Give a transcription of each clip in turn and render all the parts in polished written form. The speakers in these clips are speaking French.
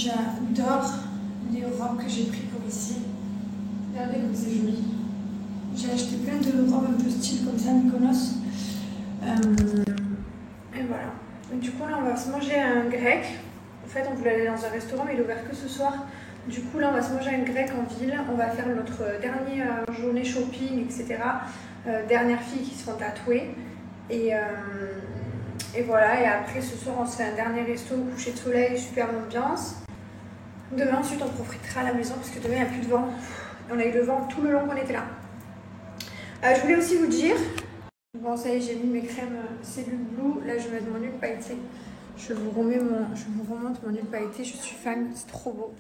J'adore les robes que j'ai pris pour ici. Regardez comme c'est joli. J'ai acheté plein de robes un peu style comme ça, Mykonos. Et voilà. Et du coup là on va se manger un grec. En fait on voulait aller dans un restaurant mais il est ouvert que ce soir. Du coup là on va se manger un grec en ville. On va faire notre dernière journée shopping, etc. Dernières filles qui se font tatouer. Et voilà, et après ce soir on se fait un dernier resto au coucher de soleil, super ambiance. Demain ensuite on profitera à la maison parce que demain il n'y a plus de vent. On a eu le vent tout le long qu'on était là. Je voulais aussi vous dire, bon ça y est j'ai mis mes crèmes Cellule Blue, là je vais mettre mon huile pailletée. Je vous remonte mon huile pailletée, je suis fan, c'est trop beau.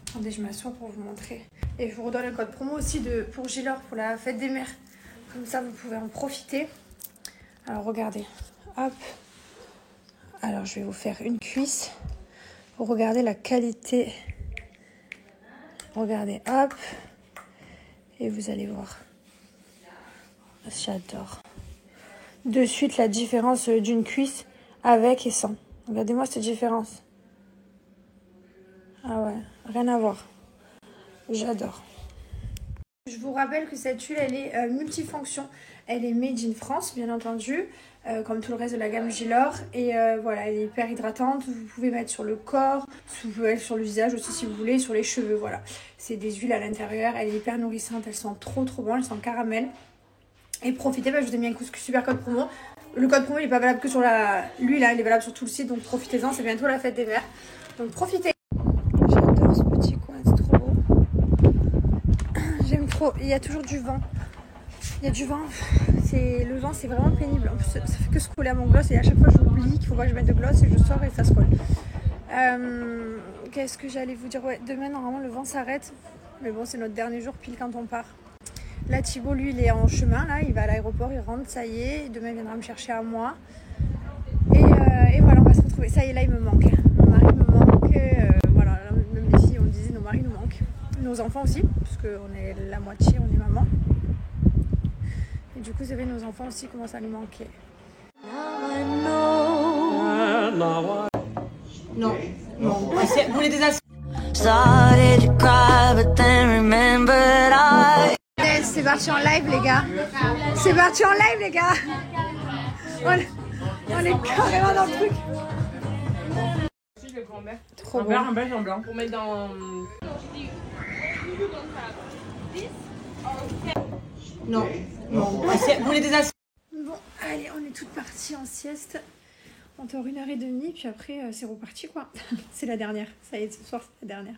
Attendez, je m'assois pour vous montrer. Et je vous redonne le code promo aussi pour Gilor pour la fête des mères. Comme ça vous pouvez en profiter. Alors regardez, hop. Alors je vais vous faire une cuisse pour regarder la qualité. Regardez, hop. Et vous allez voir. J'adore. De suite la différence d'une cuisse avec et sans. Regardez-moi cette différence. Ah ouais, rien à voir. J'adore. Je vous rappelle que cette huile, elle est multifonction. Elle est made in France, bien entendu, comme tout le reste de la gamme Gilor. Et voilà, elle est hyper hydratante. Vous pouvez mettre sur le corps, vous pouvez mettre sur le visage aussi si vous voulez, sur les cheveux, voilà. C'est des huiles à l'intérieur, elle est hyper nourrissante, elle sent trop bon, elle sent caramel. Et profitez, je vous ai mis un super code promo. Le code promo, il n'est pas valable que sur l'huile, il est valable sur tout le site, donc profitez-en, c'est bientôt la fête des mères. Donc profitez. J'adore ce petit coin, c'est trop beau. J'aime trop, il y a toujours du vent. Il y a du vent, le vent c'est vraiment pénible. En plus, ça fait que se coller à mon gloss et à chaque fois j'oublie qu'il faut pas que je mette de gloss et je sors et ça se colle. Qu'est-ce que j'allais vous dire? Ouais, demain normalement le vent s'arrête. Mais bon, c'est notre dernier jour pile quand on part. Là, Thibaut, lui, il est en chemin. Là, il va à l'aéroport, il rentre, ça y est. Demain, il viendra me chercher à moi. Et voilà, on va se retrouver. Ça y est, là, il me manque. Mon mari me manque. Voilà, même les filles, on disait, nos maris nous manquent. Nos enfants aussi, parce qu'on est la moitié, on est maman. Et du coup, c'est vrai, nos enfants aussi commencent à nous manquer. Non. Vous voulez des assiettes? C'est parti en live les gars. C'est parti en live les gars. On est carrément dans le truc. Je le prends en vert. Trop un bon. vert, un beige, un blanc. Pour mettre dans... Non. Vous voulez des assiettes? Bon, allez, on est toutes parties en sieste. On dort 1h30, puis après c'est reparti quoi. C'est la dernière. Ça y est, ce soir c'est la dernière.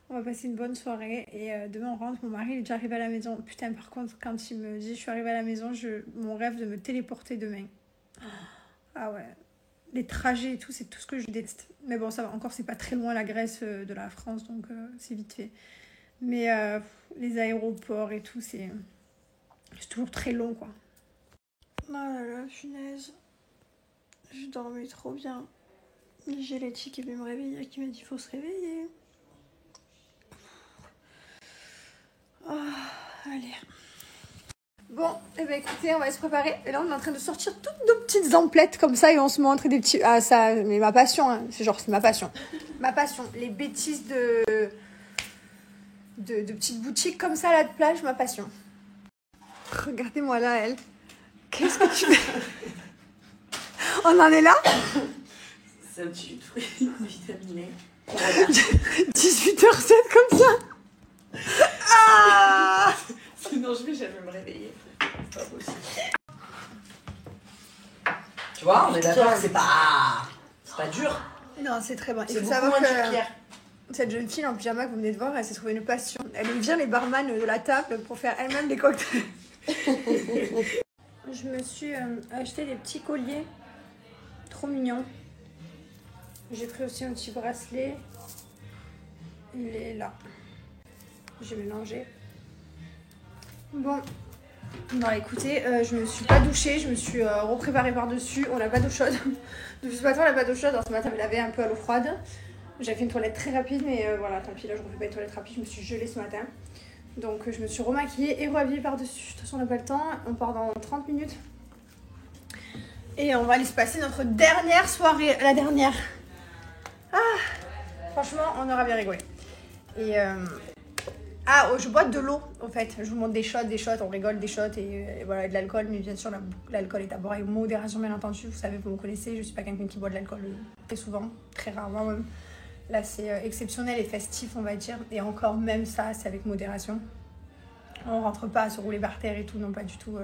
On va passer une bonne soirée et demain on rentre. Mon mari il est déjà arrivé à la maison. Putain, par contre, quand il me dit je suis arrivée à la maison, mon rêve de me téléporter demain. Ah ouais. Les trajets et tout, c'est tout ce que je déteste. Mais bon, ça va. Encore, c'est pas très loin la Grèce de la France, donc c'est vite fait. Mais les aéroports et tout, c'est toujours très long quoi. Oh là là, punaise. Je dormais trop bien. J'ai Letty qui est venue me réveiller, qui m'a dit faut se réveiller. Oh, allez. Bon, et ben écoutez, on va se préparer. Et là, on est en train de sortir toutes nos petites emplettes comme ça et on se montre des petits. Ah, ça, mais ma passion, hein. C'est ma passion. Ma passion. Les bêtises de petites boutiques comme ça, là, de plage, ma passion. Regardez-moi là, elle. Qu'est-ce que tu fais? On en est là? C'est un petit jus de fruits vitaminé. 18h07 comme ça. Ah! Sinon je vais jamais me réveiller. C'est pas possible. Tu vois, on est d'accord, c'est pas dur. Non, c'est très bon. Il C'est faut beaucoup savoir moins que de pierre. cette jeune fille en pyjama que vous venez de voir, elle s'est trouvée une passion. Elle vient les barman de la table pour faire elle-même des cocktails. Je me suis acheté des petits colliers. Trop mignons. J'ai pris aussi un petit bracelet. Il est là. J'ai mélangé. Bon. Non, écoutez, je me suis pas douchée. Je me suis repréparée par-dessus. On n'a pas d'eau chaude. Depuis ce matin, on n'a pas d'eau chaude. Alors, ce matin, je l'avais un peu à l'eau froide. J'ai fait une toilette très rapide, mais voilà, tant pis, là, je refais pas une toilette rapide. Je me suis gelée ce matin. Donc, je me suis remaquillée et rehabillée par-dessus. De toute façon, on n'a pas le temps. On part dans 30 minutes. Et on va aller se passer notre dernière soirée. La dernière. Ah, Franchement, on aura bien rigolé. Et ah, je bois de l'eau, en fait. Je vous montre des shots, on rigole, des shots et voilà, de l'alcool. Mais bien sûr, l'alcool est à boire avec modération, bien entendu. Vous savez, vous me connaissez, je suis pas quelqu'un qui boit de l'alcool très souvent, très rarement même. Là, c'est exceptionnel et festif, on va dire. Et encore, même ça, c'est avec modération. On rentre pas à se rouler par terre et tout, non, pas du tout.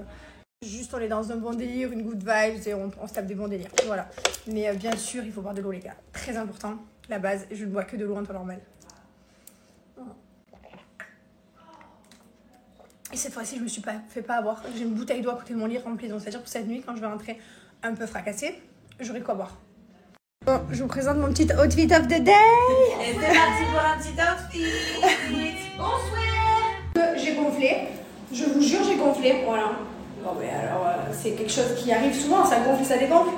Juste, on est dans un bon délire, une good vibes et on se tape des bons délires. Voilà. Mais bien sûr, il faut boire de l'eau, les gars. Très important, la base. Je ne bois que de l'eau en temps normal. Et cette fois-ci, je me suis pas fait avoir. J'ai une bouteille d'eau à côté de mon lit remplie. Donc, c'est-à-dire que cette nuit, quand je vais rentrer un peu fracassée, j'aurai quoi boire. Bon, je vous présente mon petit outfit of the day. Et c'est parti pour un petit outfit. Bonsoir. J'ai gonflé. Je vous jure, j'ai gonflé. Voilà. Bon, mais alors, c'est quelque chose qui arrive souvent. Ça gonfle, ça dégonfle.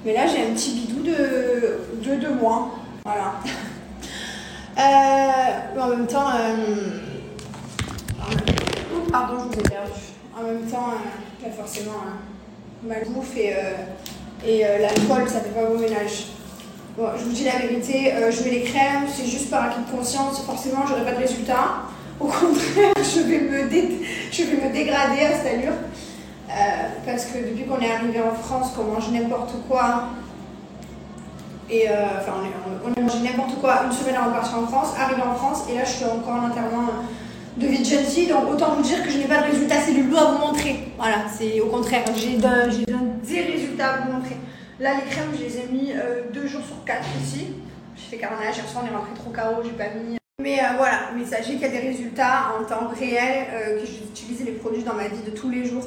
Mais là, j'ai un petit bidou de 2 mois. Voilà. En même temps... Pardon, je vous ai perdu. En même temps, forcément, ma bouffe et l'alcool, ça fait pas bon ménage. Bon, je vous dis la vérité, je mets les crèmes, c'est juste par acquis de conscience. Forcément, j'aurai pas de résultat. Au contraire, je vais me dégrader à cette allure. Parce que depuis qu'on est arrivé en France, qu'on mange n'importe quoi. Et enfin, on a mangé n'importe quoi une semaine avant de partir en France, arrivé en France, et là, je suis encore en enterrement de vie de jeune fille, donc autant vous dire que je n'ai pas de résultats celluleux à vous montrer. Voilà, c'est au contraire, j'ai des résultats à vous montrer. Là, les crèmes, je les ai mis 2 jours sur 4 ici. J'ai fait carnage, hier soir on est rentré trop KO, j'ai pas mis. Mais voilà, mais sachez qu'il y a des résultats en temps réel, que j'utilise les produits dans ma vie de tous les jours.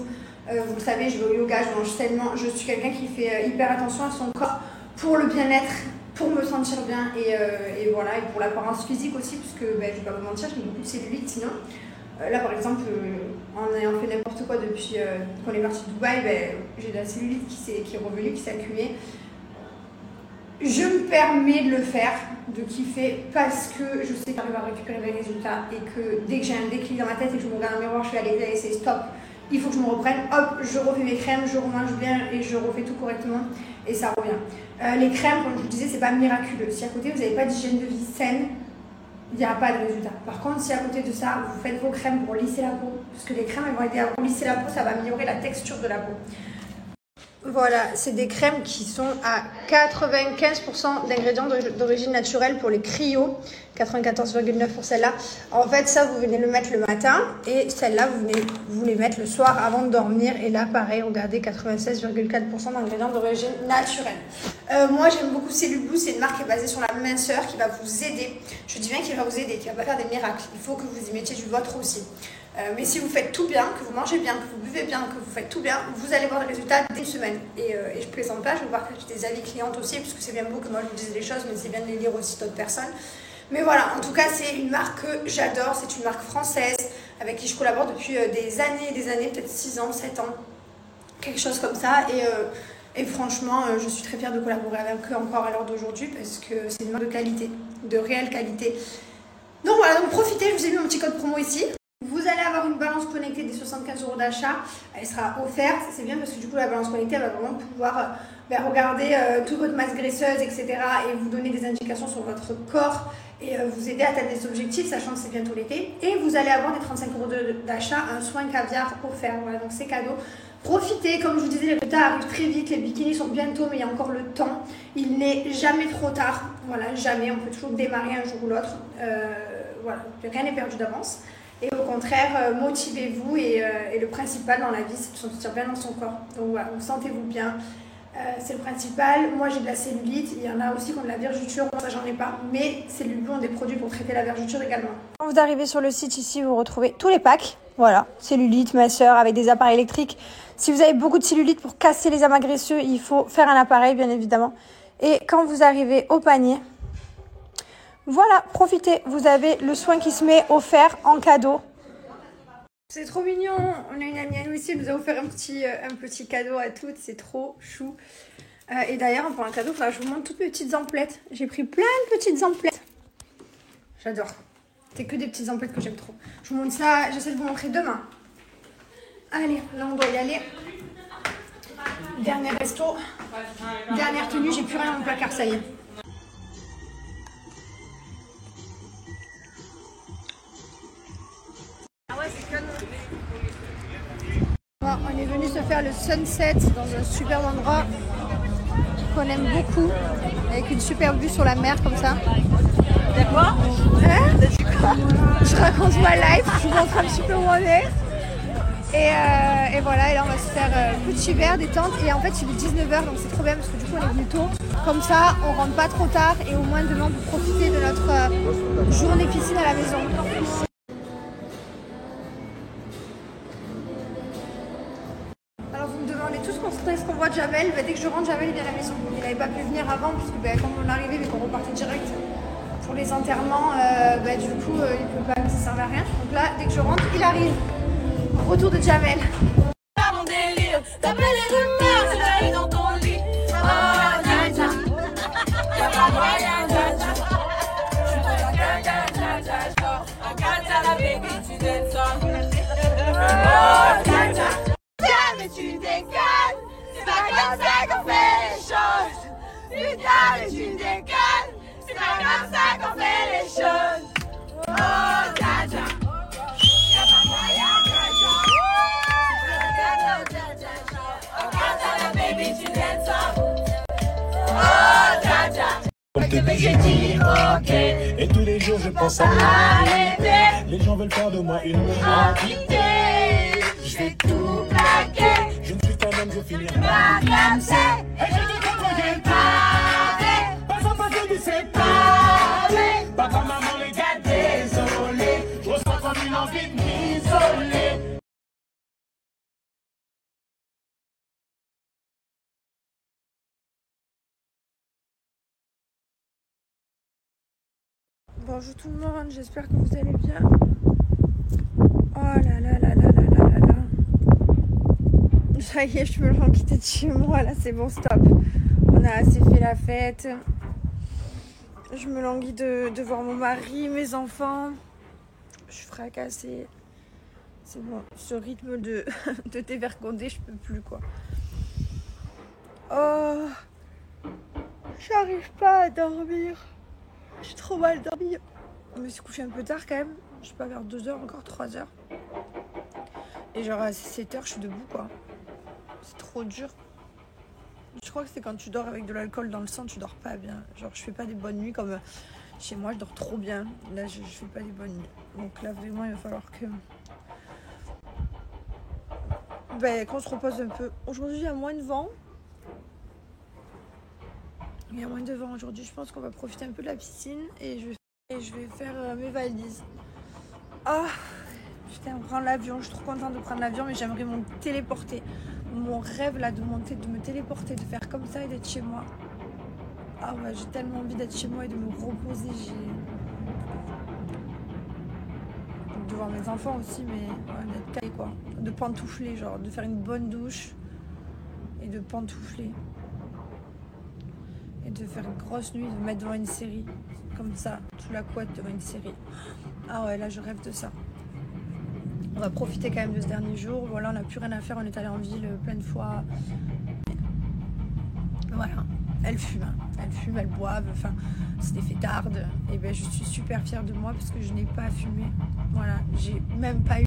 Vous le savez, je vais au yoga, je mange sainement, je suis quelqu'un qui fait hyper attention à son corps pour le bien-être, pour me sentir bien et voilà, et pour l'apparence physique aussi, puisque je vais pas vous mentir, j'ai beaucoup de cellulite sinon. Là par exemple, en ayant fait n'importe quoi depuis qu'on est parti de Dubaï, j'ai de la cellulite qui est revenue, qui s'est accumulée. Je me permets de le faire, de kiffer, parce que je sais que j'arrive à récupérer les résultats et que dès que j'ai un déclic dans ma tête et que je me regarde dans le miroir, je suis allez, c'est stop. Il faut que je me reprenne, hop, je refais mes crèmes, je remange bien et je refais tout correctement et ça revient. Les crèmes, comme je vous disais, c'est pas miraculeux. Si à côté vous n'avez pas d'hygiène de vie saine, il n'y a pas de résultat. Par contre, si à côté de ça, vous faites vos crèmes pour lisser la peau, parce que les crèmes elles vont aider à lisser la peau, ça va améliorer la texture de la peau. Voilà, c'est des crèmes qui sont à 95% d'ingrédients d'origine naturelle pour les cryos, 94,9 pour celle-là. En fait, ça, vous venez le mettre le matin et celle-là, vous les mettre le soir avant de dormir. Et là, pareil, regardez, 96,4% d'ingrédients d'origine naturelle. Moi, j'aime beaucoup Cellulose, c'est une marque qui est basée sur la minceur qui va vous aider. Je dis bien qu'il va vous aider, qui va pas faire des miracles. Il faut que vous y mettiez du vôtre aussi. Mais si vous faites tout bien, que vous mangez bien, que vous buvez bien, que vous faites tout bien, vous allez voir des résultats dès une semaine. Et je ne plaisante pas, je vais partager des avis clientes aussi, parce que c'est bien beau que moi je vous dise les choses, mais c'est bien de les lire aussi d'autres personnes. Mais voilà, en tout cas, c'est une marque que j'adore, c'est une marque française, avec qui je collabore depuis des années, peut-être 6 ans, 7 ans, quelque chose comme ça. Et franchement, je suis très fière de collaborer avec eux encore à l'heure d'aujourd'hui, parce que c'est une marque de qualité, de réelle qualité. Donc voilà, donc profitez, je vous ai mis mon petit code promo ici. Vous allez avoir une balance connectée des 75 € d'achat, elle sera offerte, c'est bien parce que du coup la balance connectée elle va vraiment pouvoir regarder toute votre masse graisseuse, etc. et vous donner des indications sur votre corps et vous aider à atteindre des objectifs, sachant que c'est bientôt l'été. Et vous allez avoir des 35 € d'achat, un soin caviar offert, voilà, donc c'est cadeau. Profitez, comme je vous disais, les résultats arrivent très vite, les bikinis sont bientôt, mais il y a encore le temps. Il n'est jamais trop tard, voilà, jamais, on peut toujours démarrer un jour ou l'autre, voilà, rien n'est perdu d'avance. Et au contraire, motivez-vous et le principal dans la vie, c'est de se sentir bien dans son corps. Donc voilà, sentez-vous bien, c'est le principal. Moi j'ai de la cellulite, il y en a aussi qui ont de la vergeture, moi ça j'en ai pas, mais Cellulose ont des produits pour traiter la vergeture également. Quand vous arrivez sur le site ici, vous retrouvez tous les packs, voilà, cellulite, minceur avec des appareils électriques. Si vous avez beaucoup de cellulite, pour casser les amas graisseux, il faut faire un appareil bien évidemment. Et quand vous arrivez au panier, voilà, profitez, vous avez le soin qui se met offert en cadeau. C'est trop mignon, on a une amie à nous ici, elle nous a offert un petit cadeau à toutes, c'est trop chou. Et d'ailleurs, pour un cadeau, je vous montre toutes mes petites emplettes. J'ai pris plein de petites emplettes. J'adore. C'est que des petites emplettes que j'aime trop. Je vous montre ça, j'essaie de vous montrer demain. Allez, là on doit y aller. Dernier resto, dernière tenue, j'ai plus rien dans mon placard, ça y est. venu se faire le sunset dans un super endroit qu'on aime beaucoup, avec une super vue sur la mer comme ça. D'accord. Hein? Je raconte ma life, je vous montre un petit peu où on est. Et voilà, et là on va se faire petit verre, détente. Et en fait il est 19h, donc c'est trop bien parce que du coup on est venu tôt. Comme ça, on rentre pas trop tard et au moins demain on peut profiter de notre journée piscine à la maison. Alors vous me demandez tous ce qu'on voit de Jamel. Dès que je rentre, Jamel est à la maison. Il n'avait pas pu venir avant puisque comme on arrivait mais qu'on repartait direct pour les enterrements, du coup il peut pas, ça servait à rien. Donc là, dès que je rentre, il arrive. Retour de Jamel. Mon délire, t'as pas les rumeurs, tu l'as eu dans ton lit. Oh, Jaja. Y'a pas moyen, Jaja. Je suis dans Jaja. I got Jaja, baby, tu descends. Oh, Jaja. Putain, mais tu déconnes. C'est pas comme ça qu'on fait les choses. Putain, mais tu déconnes. C'est pas comme ça qu'on fait les choses. Oh, Jaja. Y'a pas moyen, Jaja. Comme depuis j'ai dit ok, et tous les jours je pense à m'arrêter. Les gens veulent faire de moi une entité. Je vais tout plaquer. Je ne suis qu'un homme, je finirai par clamser. Et je te contrôle pavé. Pas en face de ces pavés. Papa, maman, les gars, désolé. Je ressens comme une envie de m'isoler. Bonjour tout le monde, j'espère que vous allez bien. Oh là là là là là là là là. Ça y est, je me languis de chez moi, là c'est bon, stop. On a assez fait la fête. Je me languis de voir mon mari, mes enfants. Je suis fracassée. C'est bon, ce rythme de dévergondé, je peux plus quoi. Oh, j'arrive pas à dormir. J'ai trop mal dormi. Je me suis couchée un peu tard quand même. Je sais pas, vers 2h, encore 3h. Et genre à 7h, je suis debout quoi. C'est trop dur. Je crois que c'est quand tu dors avec de l'alcool dans le sang, tu dors pas bien. Genre je fais pas des bonnes nuits comme chez moi, je dors trop bien. Là, je fais pas des bonnes nuits. Donc là, vraiment, il va falloir que... qu'on se repose un peu. Aujourd'hui, il y a moins de vent. Il y a moins de vent aujourd'hui. Je pense qu'on va profiter un peu de la piscine et je vais faire mes valises. Ah, putain, on prend l'avion. Je suis trop contente de prendre l'avion, mais j'aimerais me téléporter. Mon rêve là de monter, de me téléporter, de faire comme ça et d'être chez moi. Ah ouais, j'ai tellement envie d'être chez moi et de me reposer. De voir mes enfants aussi, mais ouais, d'être calé quoi. De pantoufler, genre de faire une bonne douche et de pantoufler. Et de faire une grosse nuit, de me mettre devant une série, comme ça, sous la couette devant une série. Ah ouais, là je rêve de ça. On va profiter quand même de ce dernier jour. Voilà, on n'a plus rien à faire, on est allé en ville plein de fois. Voilà, elles fument, elles boivent, enfin, c'est des fêtardes. Et ben je suis super fière de moi parce que je n'ai pas fumé. Voilà, j'ai même pas eu